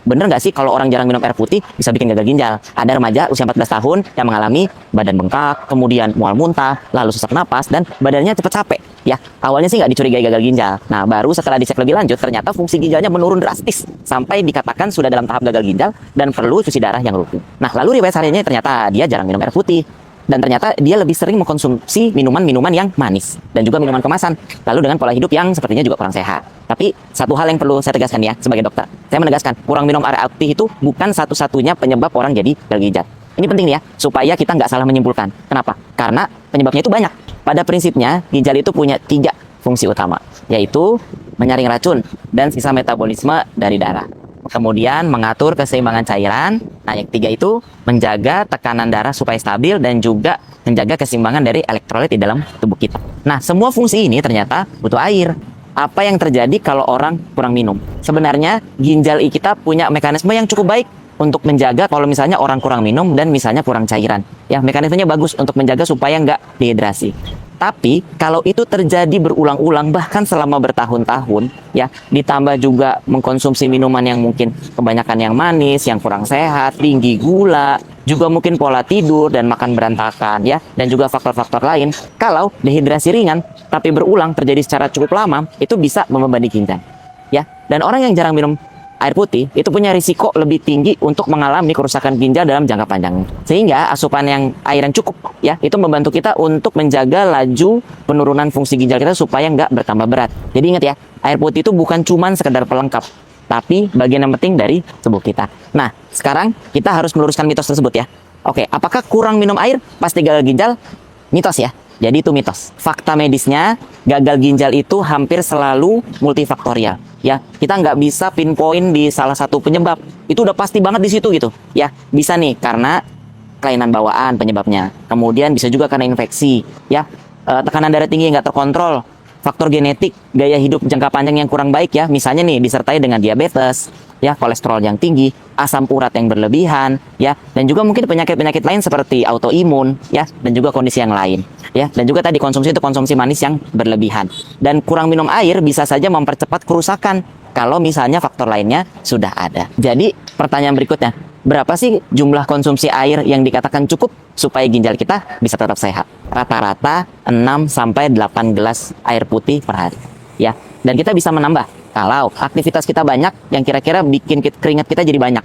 bener nggak sih kalau orang jarang minum air putih bisa bikin gagal ginjal? Ada remaja usia 14 tahun yang mengalami badan bengkak, kemudian mual muntah, lalu sesak napas, dan badannya cepat capek. Ya, awalnya sih nggak dicurigai gagal ginjal. Nah, baru setelah dicek lebih lanjut, ternyata fungsi ginjalnya menurun drastis sampai dikatakan sudah dalam tahap gagal ginjal dan perlu cuci darah yang rutin. Nah, lalu riwayat sehariannya ternyata dia jarang minum air putih. Dan ternyata dia lebih sering mengkonsumsi minuman-minuman yang manis dan juga minuman kemasan, lalu dengan pola hidup yang sepertinya juga kurang sehat. Tapi satu hal yang perlu saya tegaskan ya, sebagai dokter, saya menegaskan kurang minum air putih itu bukan satu-satunya penyebab orang jadi gagal ginjal. Ini penting ya, supaya kita nggak salah menyimpulkan. Kenapa? Karena penyebabnya itu banyak. Pada prinsipnya, ginjal itu punya 3 fungsi utama, yaitu menyaring racun dan sisa metabolisme dari darah. Kemudian mengatur keseimbangan cairan. Nah, yang 3 itu menjaga tekanan darah supaya stabil dan juga menjaga keseimbangan dari elektrolit di dalam tubuh kita. Nah, semua fungsi ini ternyata butuh air. Apa yang terjadi kalau orang kurang minum? Sebenarnya ginjal kita punya mekanisme yang cukup baik untuk menjaga kalau misalnya orang kurang minum dan misalnya kurang cairan. Ya, mekanismenya bagus untuk menjaga supaya nggak dehidrasi. Tapi kalau itu terjadi berulang-ulang bahkan selama bertahun-tahun ya, ditambah juga mengkonsumsi minuman yang mungkin kebanyakan yang manis, yang kurang sehat, tinggi gula, juga mungkin pola tidur dan makan berantakan ya, dan juga faktor-faktor lain. Kalau dehidrasi ringan tapi berulang terjadi secara cukup lama, itu bisa membebani ginjal. Ya, dan orang yang jarang minum air putih itu punya risiko lebih tinggi untuk mengalami kerusakan ginjal dalam jangka panjang. Sehingga asupan air yang cukup ya itu membantu kita untuk menjaga laju penurunan fungsi ginjal kita supaya nggak bertambah berat. Jadi ingat ya, air putih itu bukan cuman sekedar pelengkap, tapi bagian yang penting dari tubuh kita. Nah, sekarang kita harus meluruskan mitos tersebut ya. Oke, apakah kurang minum air pasti gagal ginjal? Mitos ya. Jadi itu mitos. Fakta medisnya, gagal ginjal itu hampir selalu multifaktorial. Ya, kita nggak bisa pinpoint di salah satu penyebab. Itu udah pasti banget di situ gitu. Ya, bisa nih karena kelainan bawaan penyebabnya. Kemudian bisa juga karena infeksi. Ya, tekanan darah tinggi yang nggak terkontrol. Faktor genetik, gaya hidup jangka panjang yang kurang baik ya. Misalnya nih disertai dengan diabetes, ya, kolesterol yang tinggi, asam urat yang berlebihan, ya, dan juga mungkin penyakit-penyakit lain seperti autoimun, ya, dan juga kondisi yang lain, ya, dan juga tadi konsumsi manis yang berlebihan. Dan kurang minum air bisa saja mempercepat kerusakan kalau misalnya faktor lainnya sudah ada. Jadi pertanyaan berikutnya, berapa sih jumlah konsumsi air yang dikatakan cukup supaya ginjal kita bisa tetap sehat? Rata-rata 6-8 gelas air putih per hari, ya, dan kita bisa menambah kalau aktivitas kita banyak yang kira-kira bikin keringat kita jadi banyak.